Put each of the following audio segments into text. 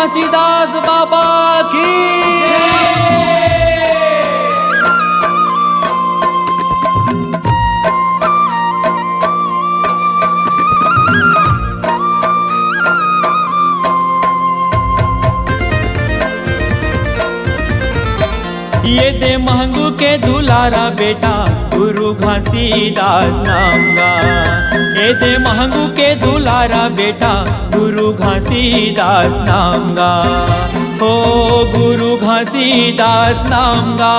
घासीदास बाबा की ये दे महंगू के दुलारा बेटा गुरु घासीदास नाम गा। ये दे महंगू के दुलारा बेटा गुरु घासीदास नाम गा। हो गुरु घासीदास नाम गा,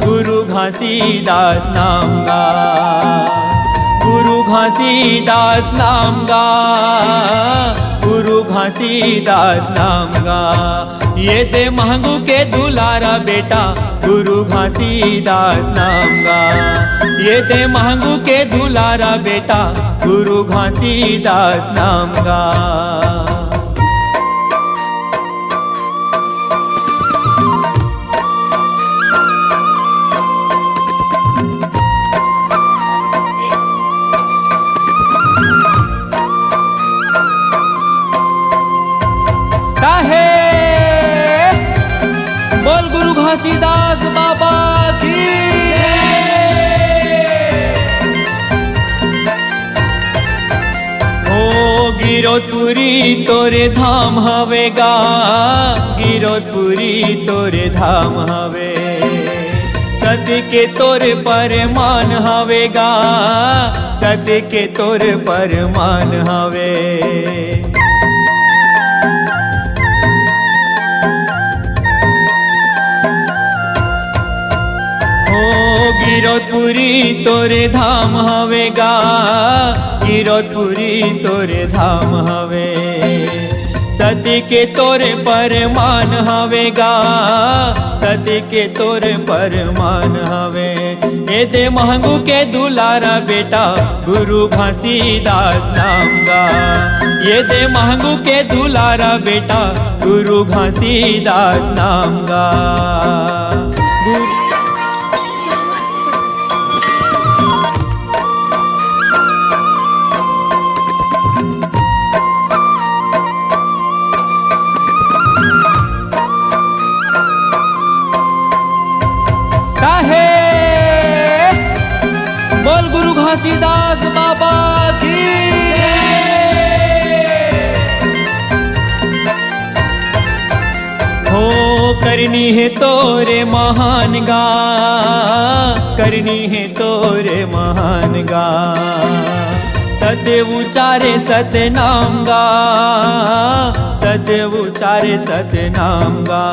गुरु घासीदास नाम गा, गुरु घासीदास नाम गा, गुरु घासीदास नाम गा। ये दे महंगू के दुलारा बेटा गुरु घासीदास नाम गा। ये दे महंगू के दुलारा बेटा गुरु घासीदास नाम गा। बोल गुरु घासीदास बाबा की। हो गिरोधपुरी तोरे धाम हवेगा, गिरोधपुरी तोरे धाम हवे। सत्य के तोरे परमान हवेगा, सत्य के तोरे परमान हवे। गिरोधपुरी तोरे धाम हवेगा, गिरोधपुरी तोरे धाम हवे। सत्य के तोरे परमान हवेगा, सत्य के तोरे परमान हवे। ये दे महंगू के दुलारा बेटा गुरु घासीदास नाम गा। ये दे महंगू के दुलारा बेटा गुरु घासीदास नाम गा। बोल गुरु घासीदास बाबा की। हो करनी है तोरे महान गा, करनी है तोरे महान गा। सत्य उचारे सत्य नाम गा, सत्य उचारे सत्य नाम गा।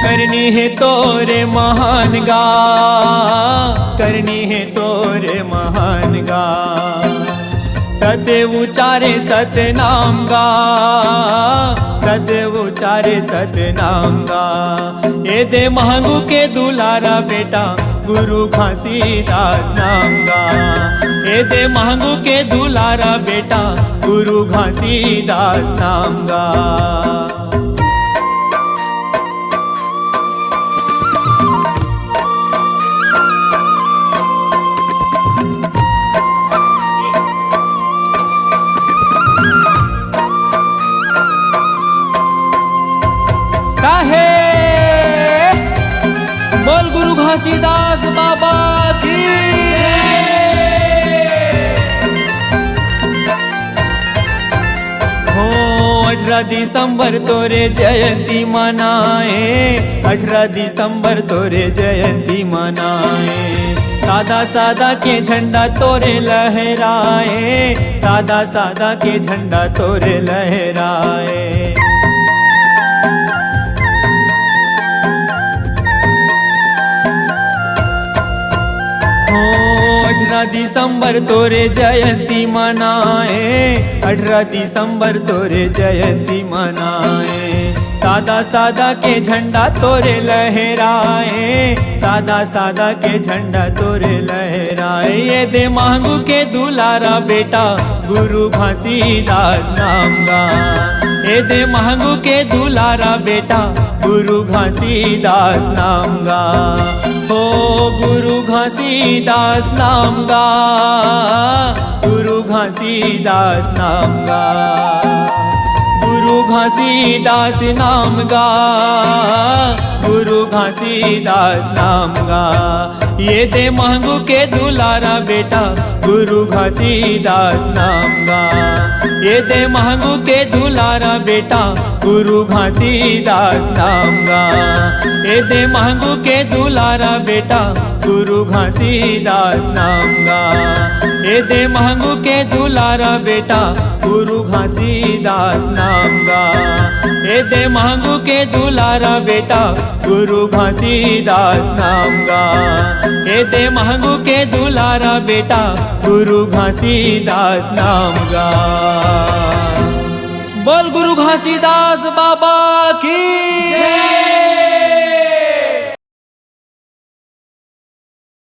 करनी है तोरे महान गा, करनी है तोरे महान गा। सत्य उचारे सत्य नाम गा, सत्य उचारे सत्य नाम गा। ये दे महंगू के दुलारा बेटा गुरु घासीदास नाम गा। ये दे महंगू के दुलारा बेटा गुरु घासीदास नाम गा। बोल गुरु घासीदास बाबा की। हो 18 दिसंबर तोरे जयंती मनाए, 18 दिसंबर तोरे जयंती मनाए। सादा सादा के झंडा तोरे लहराए, सादा सादा के झंडा तोरे लहराए। 18 दिसंबर तोरे जयंती मनाए, 18 दिसंबर तोरे जयंती मनाए। सादा सादा के झंडा तोरे लहराए, सादा सादा के झंडा तोरे लहराए। ये दे महंगू के दुलारा बेटा गुरु घासीदास नाम गा। ये दे महंगू के दुलारा बेटा गुरु घासीदास नाम गा। हो गुरु घासीदास नाम गा, गुरु घासीदास नाम गा, गुरु घासीदास नाम गा, गुरु घासीदास नाम गा। ये दे महंगू के दुलारा बेटा गुरु घासीदास नाम गा। ये दे महंगू के दुलारा बेटा गुरु घासीदास नाम गा। ये दे महंगू के दुलारा बेटा गुरु घासीदास नाम गा। ये दे महंगू के दुलारा बेटा गुरु घासीदास नाम गा। ये दे महंगू के दुलारा बेटा गुरु घासीदास नाम गा। ये दे महंगू के दुलारा बेटा गुरु घासीदास नाम गा। बोल गुरु घासीदास बाबा की जय।